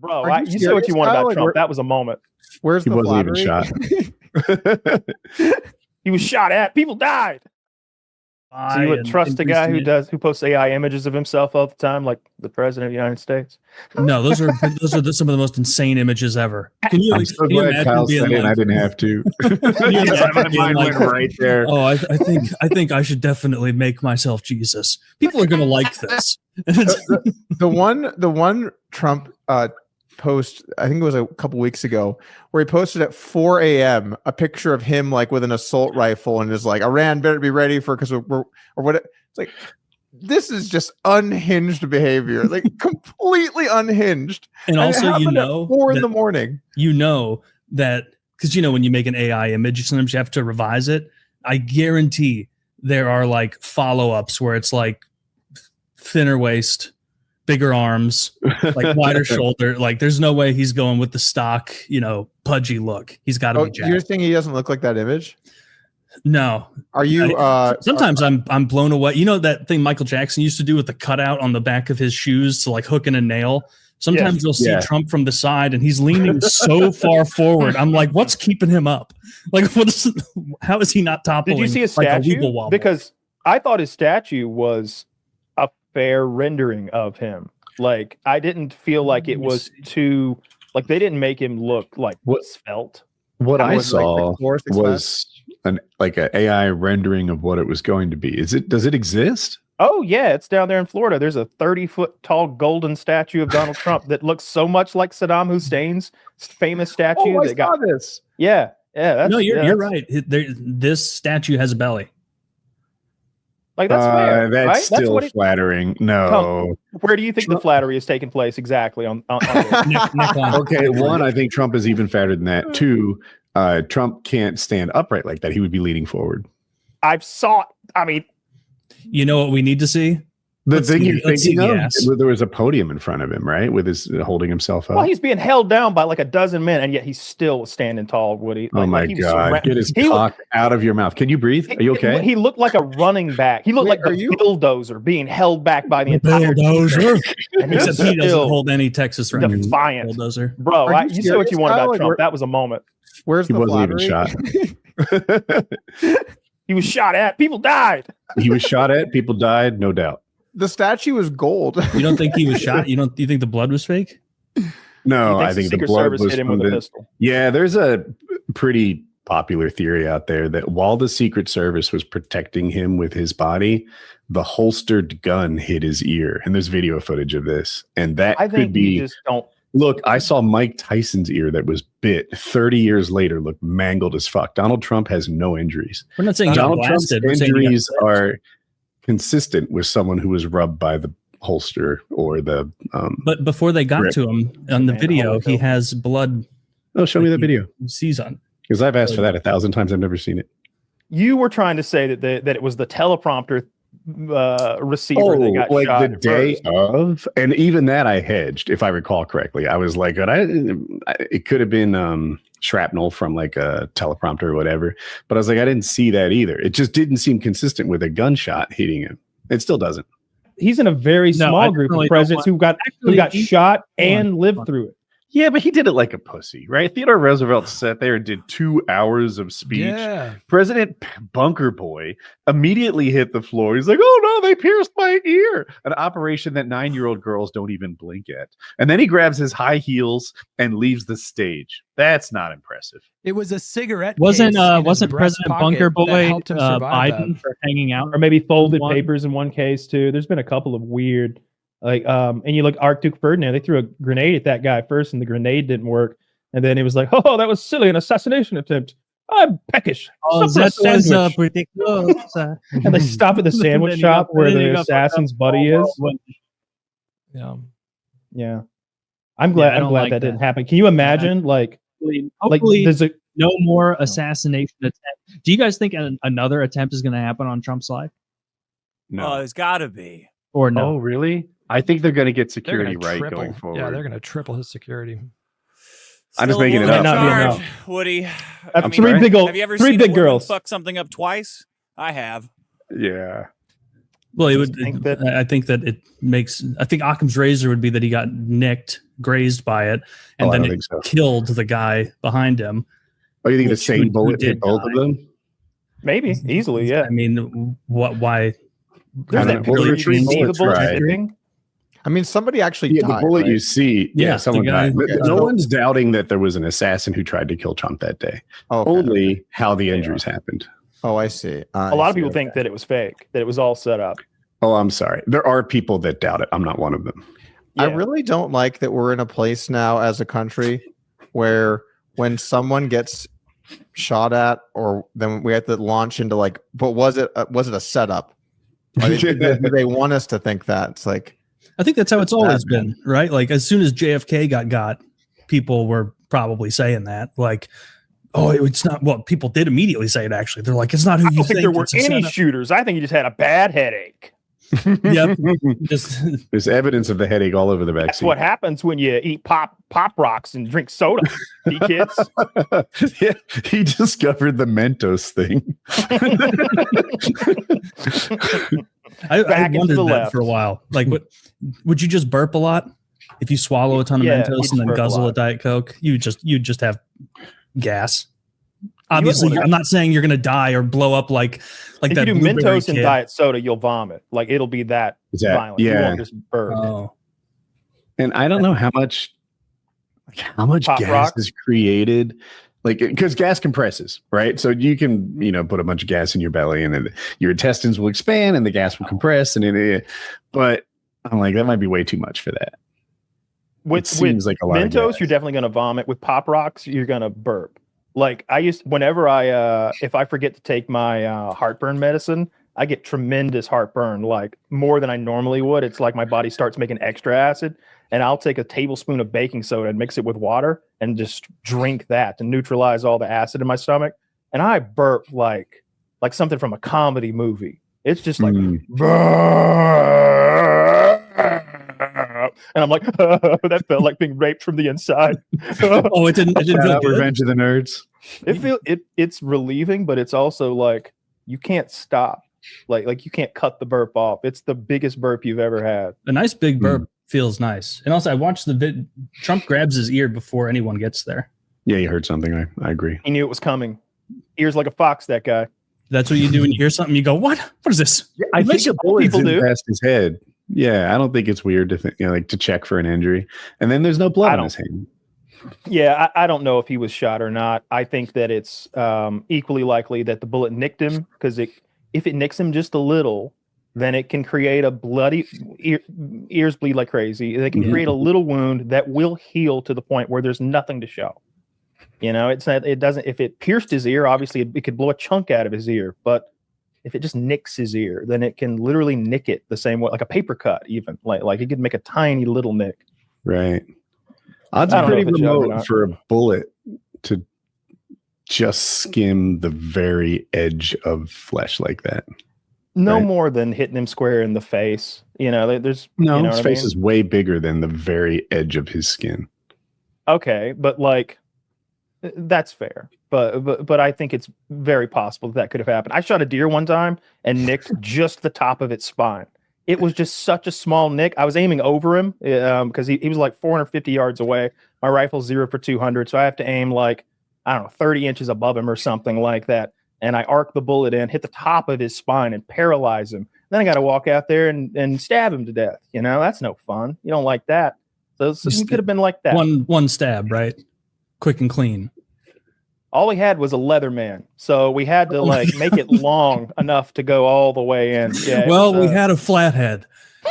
Bro, you say what you want about Trump. That was a moment. Where's the wasn't flattery? even shot. He was shot at. People died. So you would trust a guy who posts AI images of himself all the time, like the president of the United States? No, those are some of the most insane images ever. I'm so glad Kyle said it. I didn't have to. Mine went right there. Oh, I think I should definitely make myself Jesus. People are gonna like this. the one Trump post, I think it was a couple weeks ago, where he posted at 4 a.m. a picture of him like with an assault rifle and is like, Iran better be ready for, because we're or what? It's like, this is just unhinged behavior, like completely unhinged. And also, at 4 in the morning. You know that because when you make an AI image, sometimes you have to revise it. I guarantee there are like follow-ups where it's like thinner waist, bigger arms, like wider shoulder. Like there's no way he's going with the stock, pudgy look. He's got to be jacked. You're saying he doesn't look like that image? No. Are you? Sometimes I'm blown away. You know that thing Michael Jackson used to do with the cutout on the back of his shoes to like hook in a nail? Sometimes you'll see Trump from the side and he's leaning so far forward. I'm like, what's keeping him up? Like, how is he not toppling? Did you see a statue? Because I thought his statue was a fair rendering of him. Like, I didn't feel like it was too, like, they didn't make him look like svelte. What I saw was an AI rendering of what it was going to be. Does it exist? Oh yeah, it's down there in Florida. There's a 30-foot tall golden statue of Donald Trump that looks so much like Saddam Hussein's famous statue. I saw this. Yeah. You're right. This statue has a belly. Like that's fair. That's right? still flattering. No. Where do you think the flattery is taking place exactly on Okay, one, I think Trump is even fatter than that. Two, Trump can't stand upright like that. He would be leaning forward. You know what we need to see? The thing you're thinking of, there was a podium in front of him, right? With his holding himself up. Well, he's being held down by like a dozen men, and yet he's still standing tall, Woody. Oh my God. Get his cock out of your mouth. Can you breathe? Are you okay? He looked like a running back. He looked like a bulldozer being held back by the entire bulldozer. Except he doesn't hold any Texas right defiant. Bulldozer. Bro, you say what you want about Trump. That was a moment. Where's the wasn't flattery? even shot. He was shot at. People died. He was shot at. People died. No doubt. The statue was gold. You don't think he was shot? You think the blood was fake? No, I think the blood was hit him with a pistol. Yeah, there's a pretty popular theory out there that while the Secret Service was protecting him with his body, the holstered gun hit his ear. And there's video footage of this. And that could be. You just don't. Look, I saw Mike Tyson's ear that was bit 30 years later, look mangled as fuck. Donald Trump has no injuries. We're not saying Donald Trump's injuries are consistent with someone who was rubbed by the holster or the but before they got to him on the video, he has blood. Oh, show me that video. Sees on, because I've asked for that 1,000 times. I've never seen it. You were trying to say that it was the teleprompter receiver that got like shot the day of, and even that I hedged, if I recall correctly. I was like, it could have been shrapnel from like a teleprompter or whatever, but I was like, I didn't see that either. It just didn't seem consistent with a gunshot hitting him. It still doesn't. He's in a very small group of presidents who got shot and lived through it. Yeah, but he did it like a pussy, right? Theodore Roosevelt sat there and did 2 hours of speech. Yeah. President Bunker Boy immediately hit the floor. He's like, oh no, they pierced my ear. An operation that 9-year-old girls don't even blink at. And then he grabs his high heels and leaves the stage. That's not impressive. It was a cigarette. Wasn't President Bunker Boy Biden for hanging out? Or maybe folded papers in one case too. There's been a couple of weird. And you look, Archduke Ferdinand, they threw a grenade at that guy first, and the grenade didn't work. And then it was like, oh, that was silly, an assassination attempt. I'm peckish. Oh, that was ridiculous. And they stop at the sandwich shop where the assassin's buddy is. Yeah. I'm glad that didn't happen. Can you imagine, hopefully there's no more assassination attempt. Do you guys think another attempt is going to happen on Trump's life? No, there's got to be. Or no? Oh, really? I think they're going to get security going forward. Yeah, they're going to triple his security. I'm just making it up. Woody. Have you ever seen big a girls fuck something up twice? I have. Yeah. Well, it would. think that- I think that it makes. I think Occam's razor would be that he got nicked, grazed by it, and I then don't it think so. killed the guy behind him. Oh, you think the Which- same who bullet did hit both of die. them? Maybe easily, yeah. I mean, what? Why? There's I that don't know. really Well, three bullets, perceivable right? tipping. I mean, somebody actually Yeah, died. the bullet right? you see. Yeah, Yeah, someone the guy- died. But Okay. no one's doubting that there was an assassin who tried to kill Trump that day. Okay. Only how the injuries happened. Oh, I see. A lot of people think that it was fake, that it was all set up. Oh, I'm sorry. There are people that doubt it. I'm not one of them. I Yeah. really don't like that we're in a place now as a country where when someone gets shot at, or then we have to launch into like, but was it a setup? Or do they want us to think that? It's like, I think that's how it's always bad, been, right? Like as soon as JFK got, people were probably saying that, like, oh, it's not. Well, people did immediately say it. Actually, they're like, it's not who I you don't think there were it's a any setup. shooters. I think he just had a bad headache. Yep. Just There's evidence of the headache all over the That's vaccine. what happens when you eat pop rocks and drink soda. See, kids? Yeah, he discovered the Mentos thing. I Back into wondered the that left. for a while. Like, what would you just burp a lot if you swallow a ton of Yeah, you Mentos just and then burp a guzzle a lot. Diet Coke? You just have gas. Obviously, wanna- I'm not saying you're gonna die or blow up like If you that. do blueberry Mentos and kid. Diet soda, you'll vomit. Like it'll be that Is that- violent. You yeah. won't just burp. Oh, And I don't know how much Pop gas rock? is created, like because gas compresses, right? So you can put a bunch of gas in your belly, and then your intestines will expand, and the gas will compress, but I'm like that might be way too much for that. With It seems like a lot of Mentos, gas. you're definitely going to vomit. With Pop Rocks, you're going to burp. Like whenever if I forget to take my heartburn medicine, I get tremendous heartburn, like more than I normally would. It's like my body starts making extra acid, and I'll take a tablespoon of baking soda and mix it with water and just drink that to neutralize all the acid in my stomach. And I burp like something from a comedy movie. It's just like, and I'm like, that felt like being raped from the inside. oh, it didn't feel good. Revenge of the Nerds. It's relieving, but it's also like you can't stop. Like you can't cut the burp off. It's the biggest burp you've ever had. A nice big burp feels nice. And also, I watched the vid. Trump grabs his ear before anyone gets there. Yeah, you heard something. I agree. He knew it was coming. Ears like a fox, that guy. That's what you do when you hear something. You go, "What? What is this?" I think a bullet people do. past his head. Yeah, I don't think it's weird to think, like to check for an injury, and then there's no blood on his hand. Yeah, I don't know if he was shot or not. I think that it's equally likely that the bullet nicked him, because if it nicks him just a little, then it can create a bloody ears bleed like crazy. They can create a little wound that will heal to the point where there's nothing to show. It's not. It doesn't. If it pierced his ear, obviously it could blow a chunk out of his ear. But if it just nicks his ear, then it can literally nick it the same way, like a paper cut, even like it could make a tiny little nick. Right. Odds I are don't know pretty if it's shot or remote not. for a bullet to just skim the very edge of flesh like that. No Right. more than hitting him square in the face. There's No, you know his what I face mean? is way bigger than the very edge of his skin. Okay, but like that's fair. But I think it's very possible that could have happened. I shot a deer one time and nicked just the top of its spine. It was just such a small nick. I was aiming over him because he was like 450 yards away. My rifle's 0 for 200, so I have to aim like, I don't know, 30 inches above him or something like that. And I arc the bullet in, hit the top of his spine and paralyze him. Then I got to walk out there and stab him to death. That's no fun. You don't like that. So it could have been like that. One stab, right? Quick and clean. All we had was a Leatherman, so we had to like make it long enough to go all the way in. Yeah. We had a flathead.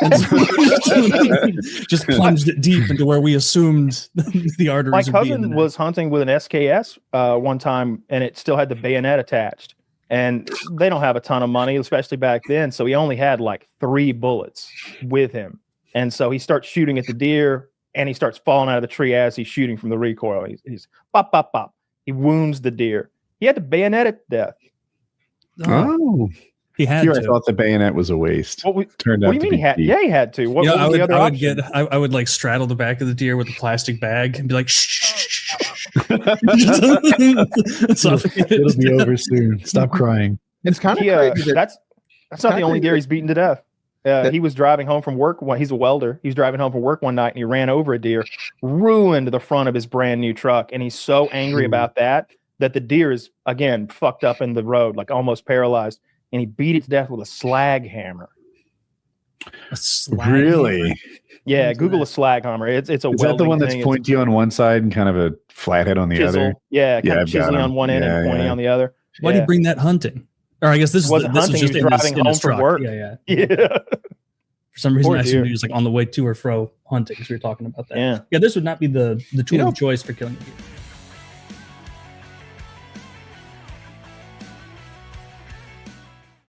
And so just plunged it deep into where we assumed the arteries. My would be in cousin the was hunting with an SKS one time, and it still had the bayonet attached. And they don't have a ton of money, especially back then. So he only had like 3 bullets with him. And so he starts shooting at the deer, and he starts falling out of the tree as he's shooting from the recoil. He's pop, pop, pop. He wounds the deer. He had to bayonet it to death. Oh, He had here I to. thought the bayonet was a waste. Turned What out do you to mean be he had? cheap. Yeah, he had to. What Yeah, was the other option? I would like straddle the back of the deer with a plastic bag and be like, shh. Suffocate It'll it be to death. over soon. Stop crying. It's kind of Yeah, crazy. That, that's not the only deer he's beaten to death. He was driving home from work. He's a welder. He was driving home from work one night and he ran over a deer, ruined the front of his brand new truck. And he's so angry about that the deer is, again, fucked up in the road, like almost paralyzed. And he beat it to death with a slag hammer. A slag Really? hammer? Yeah, Google a slag hammer. It's a Is that the welding one that's thing. pointy on one side and kind of a flathead on the Chisel. other? Yeah, kind of I've got chiseling him. on one end and Yeah, pointy yeah. on the other. Why do you bring that hunting? Or I guess this was Wasn't hunting, just he was in his, driving in his home from truck. work. Yeah. Yeah. For some reason, Poor I assumed deer. he was like on the way to or fro hunting. So we were talking about that. Yeah. Yeah, this would not be the tool know- of choice for killing a deer.